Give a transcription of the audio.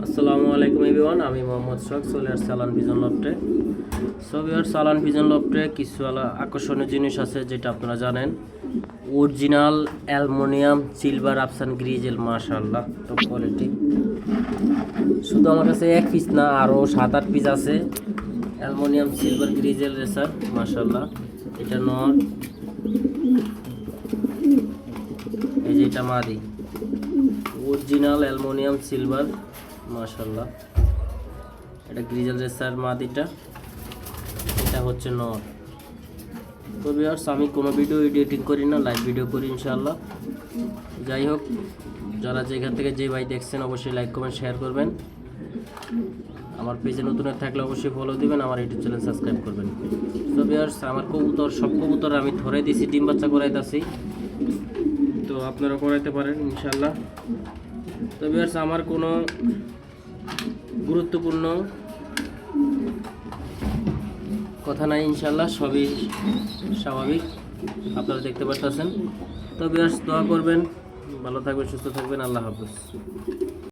আসসালামু আলাইকুম এভরিওয়ান, আমি মোহাম্মদ শখ চলে আসছি আলান ভিজন লফটে। সো ভিউয়ার্স, আলান ভিজন লফটে কিছু আকর্ষণীয় জিনিস আছে যেটা আপনারা জানেন। অরিজিনাল অ্যালুমিনিয়াম সিলভার আফসান গ্রিজেল, মাশাআল্লাহ টপ কোয়ালিটি। শুধু আমার কাছে এক পিস না, আরও 7-8 পিস আছে অ্যালুমিনিয়াম সিলভার গ্রিজেল রেসার, মাশাআল্লাহ। এটা নর, এই যে এটা মাদি, অরিজিনাল অ্যালুমিনিয়াম সিলভার, মাশাআল্লাহ। এটা গ্রিজেল রেসার মাদিটা, এটা হচ্ছে নর। তো ভিউয়ার্স, আমি কোনো ভিডিও এডিটিং করি না, লাইভ ভিডিও করি ইনশাআল্লাহ। যাই হোক, যারা যেখান থেকে যে ভাই দেখছেন অবশ্যই লাইক কমেন্ট শেয়ার করবেন। আমার পেজে নতুন থাকলে অবশ্যই ফলো দিবেন, আমার ইউটিউব চ্যানেল সাবস্ক্রাইব করবেন। তো ভিউয়ার্স, আমার কবুতর সব কবুতর আমি ধরে দিছি, ডিম বাচ্চা করাইতেছি, তো আপনারা করাইতে পারেন ইনশাআল্লাহ। তো ভিউয়ার্স, আমার কোনো গুরুত্বপূর্ণ কথা নাই ইনশাআল্লাহ, সবই স্বাভাবিক আপনারা দেখতে পাচ্ছেন। তো ভিউয়ার্স, দোয়া করবেন, ভালো থাকবেন, সুস্থ থাকবেন, আল্লাহ হাফেজ।